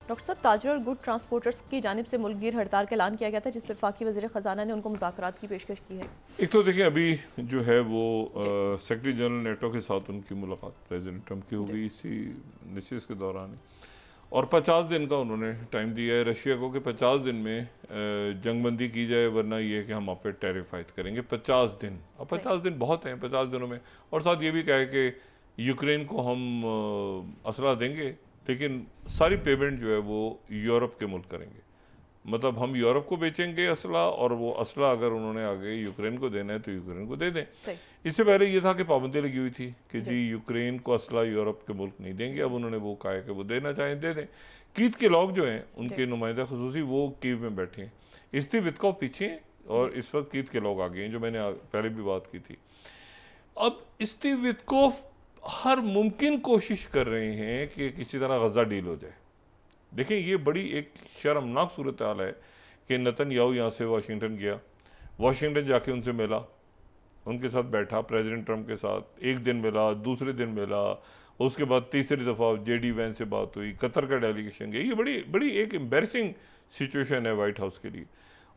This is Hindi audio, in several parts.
डॉक्टर साहब, ताजर और गुड ट्रांसपोर्टर्स की जानिब से मुल्क गिर हड़ताल का ऐलान किया गया था, जिस पर वफाकी वज़ीर ख़जाना ने उनको मुज़ाकरात की पेशकश की है। एक तो देखिए अभी जो है वो जी सेक्रेटरी जनरल नेटो के साथ उनकी मुलाकात प्रेसिडेंट ट्रंप की हो जी गई इसी निश्चित के दौरान ही। और 50 दिन का उन्होंने टाइम दिया है रशिया को कि 50 दिन में जंगबंदी की जाए, वरना ये है कि हम आप पे टैरिफ आयद करेंगे। 50 दिन, अब सही 50 दिन बहुत हैं 50 दिनों में। और साथ ये भी कहा है कि यूक्रेन को हम असला देंगे, लेकिन सारी पेमेंट जो है वो यूरोप के मुल्क करेंगे। मतलब हम यूरोप को बेचेंगे असला, और वो असला अगर उन्होंने आगे यूक्रेन को देना है तो यूक्रेन को दे दें। सही। इससे पहले ये था कि पाबंदी लगी हुई थी कि जी जी यूक्रेन को असला यूरोप के मुल्क नहीं देंगे। अब उन्होंने वो कहा है कि वो देना चाहें दे दें। कीथ के लोग जो हैं जी उनके नुमाइंदा खसूसी वो कीव में बैठे हैं। स्टीव वित्कोफ पीछे हैं और जी इस वक्त कीथ के लोग आगे हैं, जो मैंने पहले भी बात की थी। अब स्टीव वित्कोफ हर मुमकिन कोशिश कर रहे हैं कि किसी तरह गजा डील हो जाए। देखिए ये बड़ी एक शर्मनाक सूरत हाल है कि नेतन्याहू यहाँ से वाशिंगटन गया, वाशिंगटन जाके उनसे मिला, उनके साथ बैठा प्रेसिडेंट ट्रंप के साथ, एक दिन मिला, दूसरे दिन मिला, उसके बाद तीसरी दफ़ा जेडी वैन से बात हुई, कतर का डेलीगेशन गया। ये बड़ी बड़ी एक एम्बेरसिंग सिचुएशन है वाइट हाउस के लिए।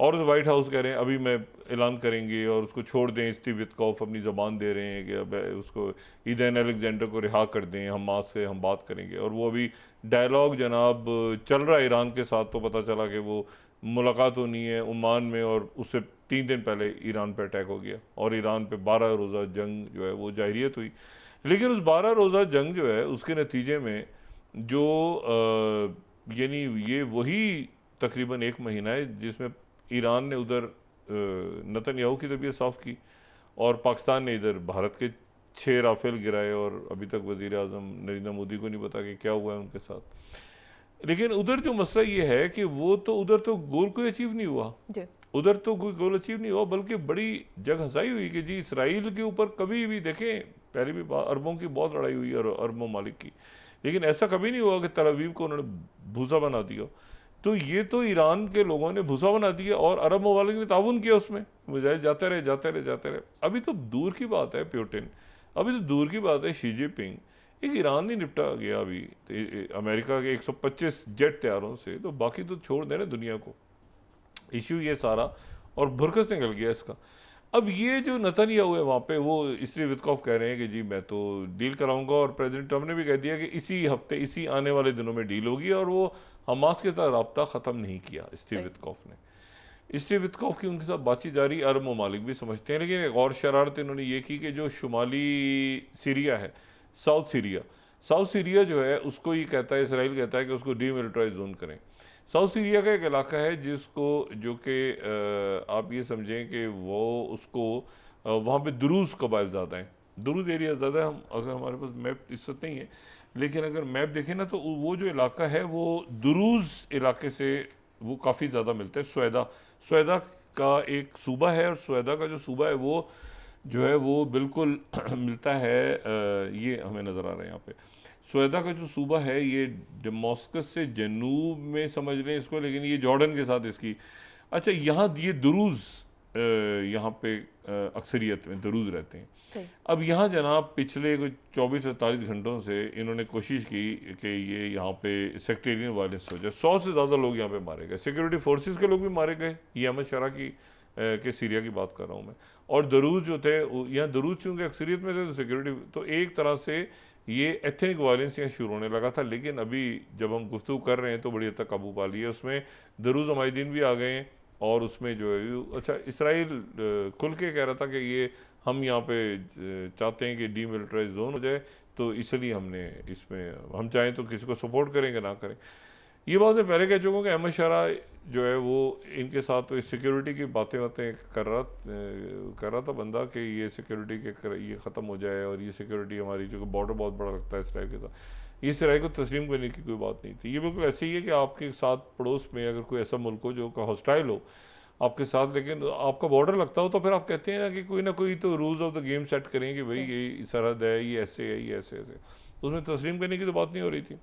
और उस वाइट हाउस कह रहे हैं अभी मैं ऐलान करेंगे और उसको छोड़ दें। स्टीव वित्कोफ अपनी ज़बान दे रहे हैं कि अब उसको ईदैन अलेक्जेंडर को रिहा कर दें, हमास से हम बात करेंगे। और वो अभी डायलॉग जनाब चल रहा है ईरान के साथ। तो पता चला कि वो मुलाकात होनी है ओमान में, और उससे 3 दिन पहले ईरान पे अटैक हो गया और ईरान पे 12 रोज़ा जंग जो है वो जाहिरियत हुई। लेकिन उस 12 रोज़ा जंग जो है उसके नतीजे में जो यानी ये वही तकरीबन 1 महीना है जिसमें ईरान ने उधर नेतन्याहू की तबीयत साफ़ की, और पाकिस्तान ने इधर भारत के 6 राफेल गिराए, और अभी तक वज़ीर आज़म नरेंद्र मोदी को नहीं पता कि क्या हुआ है उनके साथ। लेकिन उधर जो मसला ये है कि वो तो उधर तो गोल कोई अचीव नहीं हुआ। जी उधर तो कोई गोल अचीव नहीं हुआ, बल्कि बड़ी जग हंसाई हुई कि जी इसराइल के ऊपर कभी भी देखें, पहले भी अरबों की बहुत लड़ाई हुई और अरबों मालिक की, लेकिन ऐसा कभी नहीं हुआ कि तल अवीव को उन्होंने भूसा बना दिया। तो ये तो ईरान के लोगों ने भूसा बना दिया और अरब ममालिक ने ताउन किया उसमें, मुझे जाते रहे जाते रहे जाते रहे। अभी तो दूर की बात है प्यूटिन, अभी तो दूर की बात है शी जिनपिंग, एक ईरान नहीं निपटा गया अभी अमेरिका के 125 जेट तैयारों से, तो बाकी तो छोड़ देना दुनिया को। इशू ये सारा और भुरकस निकल गया इसका। अब ये जो नेतन्याहू है वहाँ पे, वो स्टीव वित्कोफ कह रहे हैं कि जी मैं तो डील कराऊंगा, और प्रेसिडेंट ट्रंप ने भी कह दिया कि इसी हफ्ते इसी आने वाले दिनों में डील होगी, और वो हमास के साथ रब्ता ख़त्म नहीं किया स्टीव सही। वित्कोफ ने। स्टीव वित्कोफ की उनके साथ बातचीत जारी, अरब ममालिक भी समझते हैं। लेकिन एक और शरारत इन्होंने ये की कि जो शुमाली सीरिया है, साउथ सीरिया, साउथ सीरिया जो है उसको ये कहता है, इसराइल कहता है कि उसको डीमिलिटराइज जोन करें। साउथ सीरिया का एक इलाका है जिसको जो कि आप ये समझें कि वो उसको वहाँ पे दुरूज़ कबाइल ज़्यादा हैं, दुरूज़ एरिया ज़्यादा है। हम अगर हमारे पास मैप इस वक्त नहीं है, लेकिन अगर मैप देखें ना तो वो जो इलाका है वो दुरूज़ इलाके से वो काफ़ी ज़्यादा मिलता है। स्वेदा, स्वेदा का एक सूबा है, और स्वेदा का जो सूबा है वो जो है वो बिल्कुल मिलता है, ये हमें नज़र आ रहा है यहाँ पे। स्वेदा का जो सूबा है ये दमास्कस से जनूब में समझ लें इसको, लेकिन ये जॉर्डन के साथ इसकी, अच्छा यहाँ ये दुरूज़ यहाँ पे अक्सरियत में दुरूज़ रहते हैं। सही। अब यहाँ जनाब पिछले कुछ 24-48 घंटों से इन्होंने कोशिश की कि ये यहाँ पे सेक्टेरियन वायलेंस हो जाए। 100 से ज़्यादा लोग यहाँ पे मारे गए, सिक्योरिटी फोर्सेस के लोग भी मारे गए। ये अहमद शरा की के सीरिया की बात कर रहा हूँ मैं। और दरूज जो थे यहाँ, दरूज चूँकि अक्सरियत में थे तो सिक्योरिटी, तो एक तरह से ये एथनिक वायलेंस यहाँ शुरू होने लगा था। लेकिन अभी जब हम गुफ्तगू कर रहे हैं तो बड़ी हद तक काबू पा लिया। उसमें दरूज अमायदीन भी आ गए हैं, और उसमें जो है अच्छा इसराइल खुल के कह रहा था कि ये हम यहाँ पे चाहते हैं कि डीमिलिटराइज जोन हो जाए, तो इसलिए हमने इसमें हम चाहें तो किसी को सपोर्ट करेंगे ना करें। ये बात मैं पहले कह चुका हूँ कि अहमद शरा जो है वो इनके साथ तो सिक्योरिटी की बातें कर रहा था बंदा कि ये सिक्योरिटी के ये ख़त्म हो जाए, और ये सिक्योरिटी हमारी जो बॉर्डर बहुत बड़ा लगता है इसराइल के साथ, ये इसराइल को तस्लीम करने की कोई बात नहीं थी। ये बिल्कुल ऐसे ही है कि आपके साथ पड़ोस में अगर कोई ऐसा मुल्क हो जो का हॉस्टाइल हो आपके साथ, लेकिन आपका बॉर्डर लगता हो, तो फिर आप कहते हैं ना कि कोई तो rules of the game set करें कि भाई ये सरहद है, ये ऐसे है, ये ऐसे ऐसे, उसमें तस्लीम करने की तो बात नहीं हो रही थी।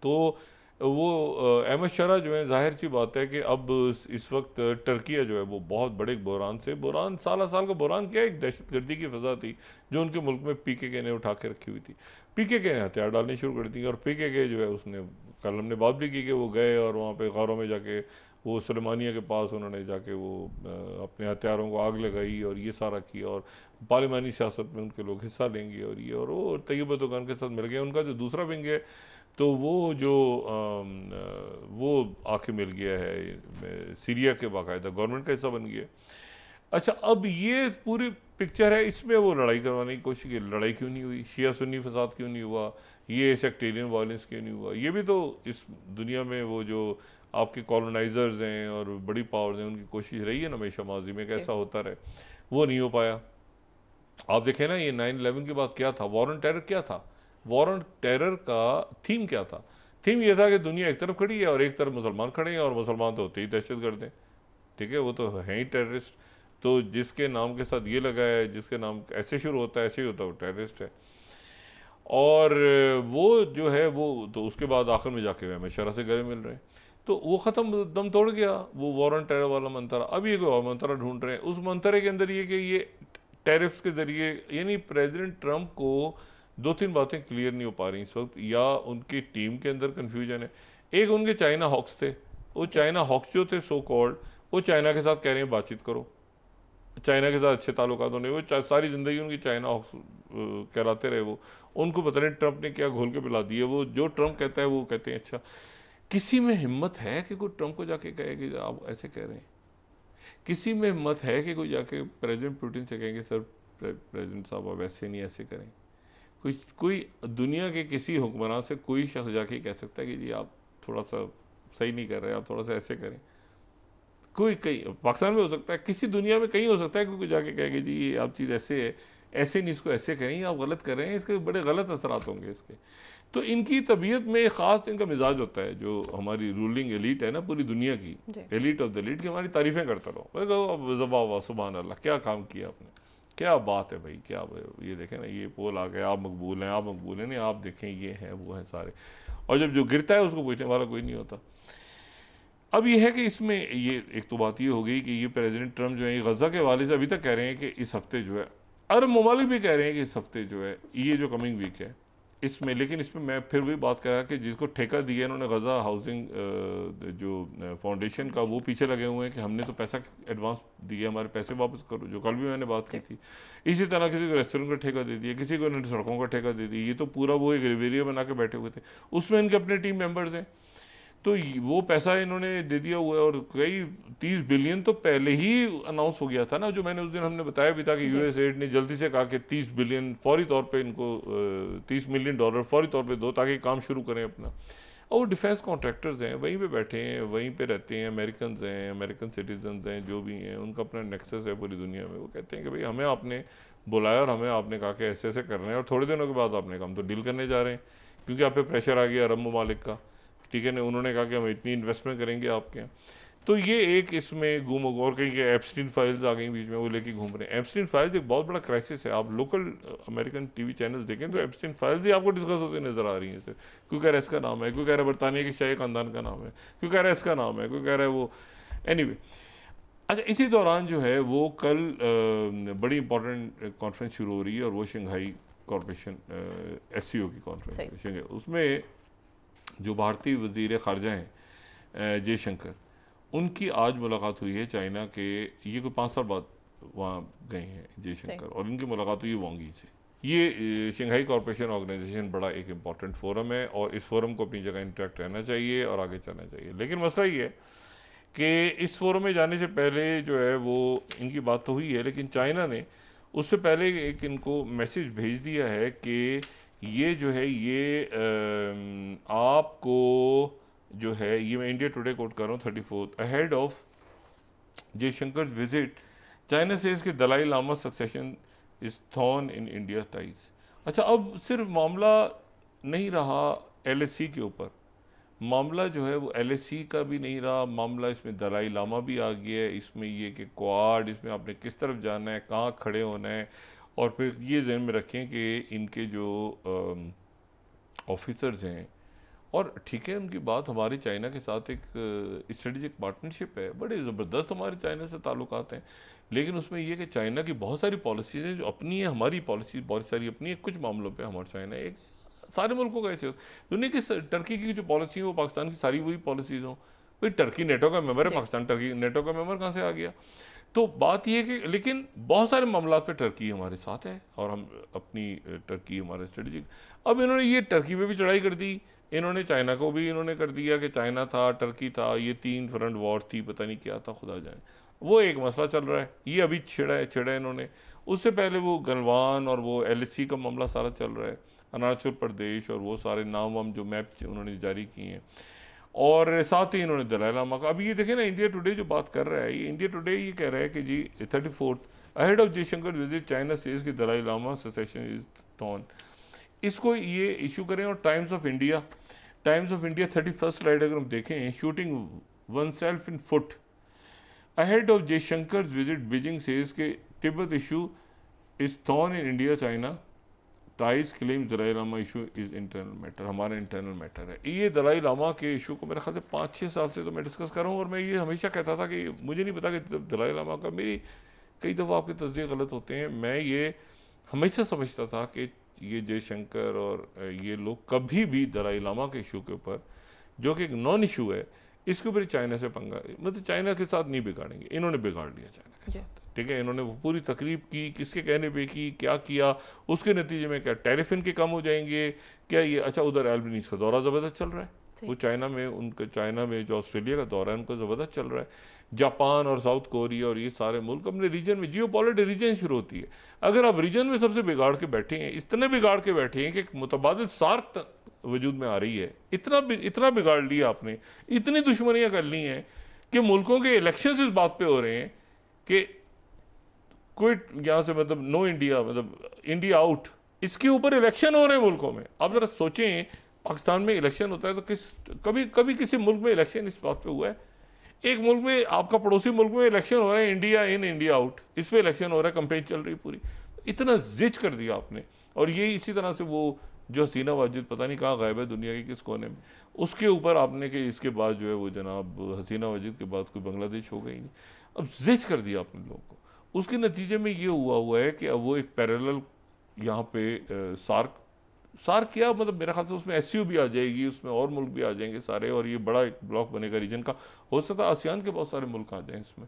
तो वो अहमद शरा जो है, जाहिर सी बात है कि अब इस वक्त टर्किया जो है वो बहुत बड़े बहरान से, बहरान साल का बहरान क्या, एक दहशतगर्दी की फजा थी जो उनके मुल्क में पीकेके ने उठा के रखी हुई थी। पीकेके ने हथियार डालने शुरू कर दी, और पीकेके जो है उसने कल हमने बात भी की कि वो गए और वहाँ पे गारों में जाके वो सुलेमानिया के पास उन्होंने जाके वो अपने हथियारों को आग लगाई और ये सारा किया, और पार्लिमानी सियासत में उनके लोग हिस्सा लेंगे और ये, और वो तैयब एर्दोगान के साथ मिल गए। उनका जो दूसरा विंग है तो वो जो वो आके मिल गया है सीरिया के, बाकायदा गवर्नमेंट का हिस्सा बन गया। अच्छा, अब ये पूरी पिक्चर है, इसमें वो लड़ाई करवाने की कोशिश की, लड़ाई क्यों नहीं हुई, शिया सुन्नी फसाद क्यों नहीं हुआ, ये सेक्टेरियन वायलेंस क्यों नहीं हुआ। ये भी तो इस दुनिया में वो जो आपके कॉलोनाइजर्स हैं और बड़ी पावर्स हैं उनकी कोशिश रही है ना हमेशा माजी में, कैसा होता रहे, वो नहीं हो पाया। आप देखें ना, ये 9/11 के बाद क्या था, वॉर ऑन टेरर क्या था, वॉर ऑन टेरर का थीम क्या था, थीम ये था कि दुनिया एक तरफ खड़ी है और एक तरफ मुसलमान खड़े हैं, और मुसलमान तो होते ही दहशतगर्द हैं, ठीक है, वो तो हैं ही टेररिस्ट। तो जिसके नाम के साथ ये लगा है, जिसके नाम ऐसे शुरू होता है ऐसे ही होता है, वो टेररिस्ट है। और वो जो है वो तो उसके बाद आखिर में जाके हमें शरा से गले मिल रहे हैं, तो वो ख़त्म, दम तोड़ गया वो वॉर ऑन टेरर वाला मंतरा। अब ये कोई और मंतरा ढूंढ रहे हैं, उस मंतरे के अंदर ये कि ये टैरिफ्स के ज़रिए, यानी प्रेसिडेंट ट्रंप को 2-3 बातें क्लियर नहीं हो पा रही इस वक्त, या उनकी टीम के अंदर कन्फ्यूजन है। एक उनके चाइना हॉक्स थे, वो चाइना हॉक्स जो थे सो कॉल्ड, वो चाइना के साथ कह रहे हैं बातचीत करो, चाइना के साथ अच्छे ताल्लुकात होने, वो सारी ज़िंदगी उनकी चाइना हॉक्स कहलाते रहे। वो उनको पता नहीं ट्रंप ने क्या घोल के पिला दिए, वो जो ट्रंप कहता है वो कहते हैं। अच्छा, किसी में हिम्मत है कि कोई ट्रंप को जाके कहे कि आप ऐसे कह रहे हैं? किसी में हिम्मत है कि कोई जाके प्रेसिडेंट पुतिन से कहेंगे सर प्रेसिडेंट साहब आप ऐसे नहीं ऐसे करें? कोई दुनिया के किसी हुक्मरान से कोई शख्स जाके कह सकता है कि जी आप थोड़ा सा सही नहीं कर रहे, आप थोड़ा सा ऐसे करें? कोई कहीं पाकिस्तान में हो सकता है, किसी दुनिया में कहीं हो सकता है कि कोई जाके कहेंगे जी ये आप चीज़ ऐसे है, ऐसे नहीं, इसको ऐसे करें, आप गलत कर रहे हैं, इसके बड़े गलत असरात होंगे इसके। तो इनकी तबीयत में एक ख़ास इनका मिजाज होता है, जो हमारी रूलिंग एलीट है ना पूरी दुनिया की, एलीट ऑफ द एलीट की, हमारी तारीफ़ें करता रहो, जबा वाह सुभान अल्लाह, क्या काम किया आपने, क्या बात है भाई, क्या ये देखें ना, ये पोल आ गया, आप मकबूल हैं, आप मकबूल हैं, नहीं आप देखें ये हैं वो हैं सारे, और जब जो गिरता है उसको पूछने वाला कोई नहीं होता। अब ये है कि इसमें ये एक तो बात ये हो गई कि ये प्रेसिडेंट ट्रंप जो है गज़ा के हवाले से अभी तक कह रहे हैं कि इस हफ्ते जो है, अरब ममालिक भी कह रहे हैं कि इस हफ्ते जो है, ये जो कमिंग वीक है इसमें, लेकिन इसमें मैं फिर वही बात कर रहा कि जिसको ठेका दिया इन्होंने गज़ा हाउसिंग जो फाउंडेशन का, वो पीछे लगे हुए हैं कि हमने तो पैसा एडवांस दिया, हमारे पैसे वापस करो, जो कल भी मैंने बात की थी। इसी तरह किसी को रेस्टोरेंट का ठेका दे दिया, किसी को इन्होंने सड़कों का ठेका दे दिया, ये तो पूरा वो एक रिवेरिया बना के बैठे हुए थे, उसमें इनके अपने टीम मेंबर्स हैं, तो वो पैसा इन्होंने दे दिया हुआ है। और कई 30 बिलियन तो पहले ही अनाउंस हो गया था ना, जो मैंने उस दिन हमने बताया भी था कि यूएस एड ने जल्दी से कहा कि 30 बिलियन फौरी तौर पे इनको $30 मिलियन फौरी तौर पे दो ताकि काम शुरू करें अपना। और वो डिफेंस कॉन्ट्रैक्टर्स हैं, वहीं पे बैठे हैं, वहीं पे रहते हैं, अमेरिकन हैं, अमेरिकन सिटीजन्स हैं, जो भी हैं, उनका अपना नेक्सस है पूरी दुनिया में। वो कहते हैं कि भाई हमें आपने बुलाया और हमें आपने कहा कि ऐसे ऐसे कर रहे हैं, और थोड़े दिनों के बाद आपने कहा हम तो डील करने जा रहे हैं, क्योंकि आप पे प्रेशर आ गया अरब ममालिक का, ठीक है ना, उन्होंने कहा कि हम इतनी इन्वेस्टमेंट करेंगे आपके यहाँ। तो ये एक इसमें घूम, और कहीं के एप्स्टीन फाइल्स आ गई बीच में, वो लेके घूम रहे हैं। एप्स्टीन फाइल्स एक बहुत बड़ा क्राइसिस है, आप लोकल अमेरिकन टीवी चैनल्स देखें तो एप्स्टीन फाइल्स ही आपको डिस्कस होती नजर आ रही हैं। इसे कोई कह रहा है इसका नाम है, कोई कह रहा है बरतानिया के शाही खानदान का नाम है, कोई कह रहा है इसका नाम है, कोई कह रहा है वो, एनीवे। अच्छा, इसी दौरान जो है वो कल बड़ी इंपॉर्टेंट कॉन्फ्रेंस शुरू हो रही है, और वो शंघाई कॉरपोरेशन SCO की कॉन्फ्रेंस है। उसमें जो भारतीय वज़ीर ख़ारजा हैं जयशंकर, उनकी आज मुलाकात हुई है चाइना के, ये कोई 5 साल बाद वहाँ गए हैं जयशंकर, और इनकी मुलाकात हुई है वांगी से। ये शंघाई कॉरपोरेशन ऑर्गेनाइजेशन बड़ा एक इम्पॉर्टेंट फोरम है, और इस फोरम को अपनी जगह इंटरेक्ट रहना चाहिए और आगे चलना चाहिए। लेकिन मसला ये है कि इस फोरम में जाने से पहले जो है वो इनकी बात तो हुई है, लेकिन चाइना ने उससे पहले एक इनको मैसेज भेज दिया है कि ये जो है ये आपको जो है, ये मैं इंडिया टुडे कोट कर रहा हूँ 34 ahead of Jaishankar visit, China से इसके Dalai Lama succession is thorn in India ties. अच्छा, अब सिर्फ मामला नहीं रहा LSE के ऊपर, मामला जो है वो LSE का भी नहीं रहा मामला, इसमें दलाई लामा भी आ गया है, इसमें ये कि क्वाड, इसमें आपने किस तरफ जाना है, कहाँ खड़े होना है, और फिर ये ज़हन में रखें कि इनके जो ऑफिसर्स हैं, और ठीक है उनकी बात, हमारी चाइना के साथ एक स्ट्रेटेजिक पार्टनरशिप है, बड़े ज़बरदस्त हमारे चाइना से ताल्लुकात हैं, लेकिन उसमें यह कि चाइना की बहुत सारी पॉलिसीज़ हैं जो अपनी है, हमारी पॉलिसी बहुत सारी अपनी है, कुछ मामलों पे हमारा चाइना एक सारे मुल्कों का ऐसे दुनिया की टर्की की जो पॉलिसी है वो पाकिस्तान की सारी वही पॉलिसीज हों। भाई टर्की नेटो का मेंबर है, पाकिस्तान टर्की नेटो का मेंबर कहाँ से आ गया? तो बात यह है कि लेकिन बहुत सारे मामलों पे टर्की हमारे साथ है और हम अपनी टर्की हमारे स्ट्रेटेजिक। अब इन्होंने ये टर्की पे भी चढ़ाई कर दी, इन्होंने चाइना को भी इन्होंने कर दिया कि चाइना था, टर्की था, ये 3 फ्रंट वॉर थी, पता नहीं क्या था, खुदा जाने। वो एक मसला चल रहा है, ये अभी छिड़ा है इन्होंने। उससे पहले वो गलवान और वो LAC का मामला सारा चल रहा है, अरुणाचल प्रदेश, और वो सारे नाम वाम जो मैप उन्होंने जारी किए हैं। और साथ ही इन्होंने दलाई लामा का, अभी ये देखें ना, इंडिया टुडे जो बात कर रहा है, ये इंडिया टुडे ये कह रहा है कि जी 34th ahead of Jaishankar visit China says कि Dalai Lama succession is thorn. इसको ये इशू करें। और times of India 31st slide अगर हम देखें, shooting oneself in foot ahead of Jaishankar visit Beijing says के Tibet issue is thorn in India China ties claim Dalai Lama issue is internal matter, हमारा इंटरनल मैटर है। ये दलाई लामा के इशू को मेरे ख्याल से 5-6 साल से तो मैं डिस्कस कर रहा हूँ, और मैं ये हमेशा कहता था कि मुझे नहीं पता कि दलाई लामा का, मेरी कई दफ़ा आपके तस्दीक गलत होते हैं, मैं ये हमेशा समझता था कि ये जयशंकर और ये लोग कभी भी दलाई लामा के इशू के ऊपर, जो कि एक नॉन इशू है, इसके ऊपर चाइना से पंगा, मतलब चाइना के साथ नहीं बिगाड़ेंगे। इन्होंने बिगाड़ लिया चाइना के साथ, ठीक है। इन्होंने वो पूरी तकरीब की, किसके कहने पे की, क्या किया, उसके नतीजे में क्या टैरिफ इनके कम हो जाएंगे क्या, ये अच्छा उधर एल्बनीज का दौरा ज़बरदस्त चल रहा है, वो चाइना में, उनका चाइना में जो ऑस्ट्रेलिया का दौरा है उनको ज़बरदस्त चल रहा है। जापान और साउथ कोरिया और ये सारे मुल्क अपने रीजन में, जियोपॉलिटिक्स रीजन शुरू होती है। अगर आप रीजन में सबसे बिगाड़ के बैठे हैं, इतने बिगाड़ के बैठे हैं कि मुतबादिल सार्क वजूद में आ रही है, इतना बिगाड़ लिया आपने, इतनी दुश्मनियां कर ली हैं कि मुल्कों के इलेक्शन इस बात पे हो रहे हैं कि कोई यहाँ से, मतलब नो इंडिया, मतलब इंडिया आउट, इसके ऊपर इलेक्शन हो रहे हैं मुल्कों में। आप जरा सोचें, पाकिस्तान में इलेक्शन होता है तो कभी किसी मुल्क में इलेक्शन इस बात पे हुआ है? एक मुल्क में, आपका पड़ोसी मुल्क में इलेक्शन हो रहा है, इंडिया इन इंडिया आउट, इस पे इलेक्शन हो रहा है, कंपेन चल रही पूरी। इतना जिच कर दिया आपने। और ये इसी तरह से वो जो हसीना वाजिद पता नहीं कहाँ गायब है दुनिया के किस कोने में, उसके ऊपर आपने कि इसके बाद जो है वो जनाब हसीना वाजिद के बाद कोई बांग्लादेश होगा ही नहीं। अब जिच कर दिया आपने लोगों को। उसके नतीजे में ये हुआ है कि अब वो एक पैरेलल यहाँ पे सार्क क्या, मतलब मेरे ख्याल से उसमें SCO भी आ जाएगी, उसमें और मुल्क भी आ जाएंगे सारे, और ये बड़ा एक ब्लॉक बनेगा रीजन का। हो सकता है आसियान के बहुत सारे मुल्क आ जाएं इसमें।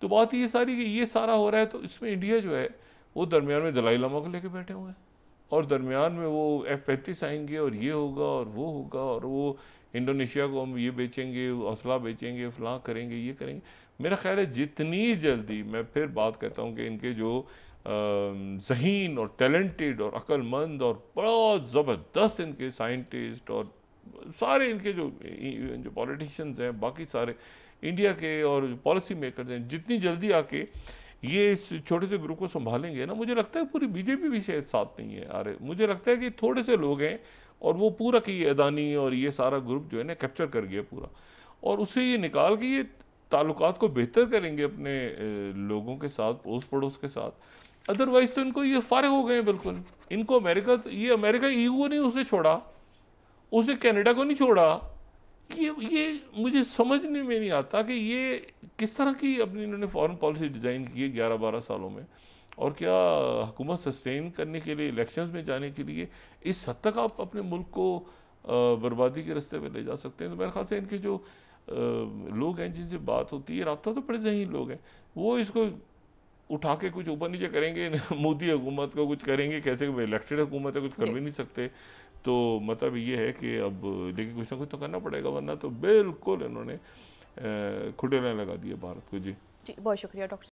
तो बात ये सारी कि ये सारा हो रहा है, तो इसमें इंडिया जो है वो दरमियान में दलाई लामा को लेके बैठे हुए हैं, और दरमियान में वो F-35 आएंगे, और ये होगा और वो होगा, और वो इंडोनेशिया को हम ये बेचेंगे, असला बेचेंगे, फलां करेंगे, ये करेंगे। मेरा ख्याल है जितनी जल्दी, मैं फिर बात कहता हूँ कि इनके जो ज़हीन और टैलेंटेड और अक्लमंद और बहुत ज़बरदस्त इनके साइंटिस्ट और सारे इनके जो पॉलिटिशियंस हैं, बाकी सारे इंडिया के और पॉलिसी मेकर्स हैं, जितनी जल्दी आके ये इस छोटे से ग्रुप को संभालेंगे ना, मुझे लगता है पूरी बीजेपी भी शायद साथ नहीं है। अरे मुझे लगता है कि थोड़े से लोग हैं, और वो पूरा कि अदानी और ये सारा ग्रुप जो है ना कैप्चर कर गया पूरा, और उससे ये निकाल के ये ताल्लुकात को बेहतर करेंगे अपने लोगों के साथ, पड़ोस पड़ोस के साथ। अदरवाइज तो इनको ये फारिग हो गए हैं बिल्कुल। इनको अमेरिका, ये अमेरिका EU को नहीं उसने छोड़ा, उसने कनाडा को नहीं छोड़ा। ये मुझे समझने में नहीं आता कि ये किस तरह की अपनी इन्होंने फॉरेन पॉलिसी डिज़ाइन की है 11-12 सालों में, और क्या हुकूमत सस्टेन करने के लिए, इलेक्शंस में जाने के लिए इस हद तक आप अपने मुल्क को बर्बादी के रास्ते पे ले जा सकते हैं। तो मेरे ख्याल से इनके जो लोग हैं जिनसे बात होती है, राब्ता तो बड़े ज़हीन लोग हैं, वो इसको उठा के कुछ ऊपर नीचे करेंगे, मोदी हुकूमत को कुछ करेंगे, कैसे इलेक्टेड हुकूमत है, कुछ कर भी नहीं सकते। तो मतलब ये है कि अब लेकिन कुछ ना कुछ तो करना पड़ेगा, वरना तो बिल्कुल इन्होंने खुटेला लगा दिया भारत को। जी बहुत शुक्रिया डॉक्टर।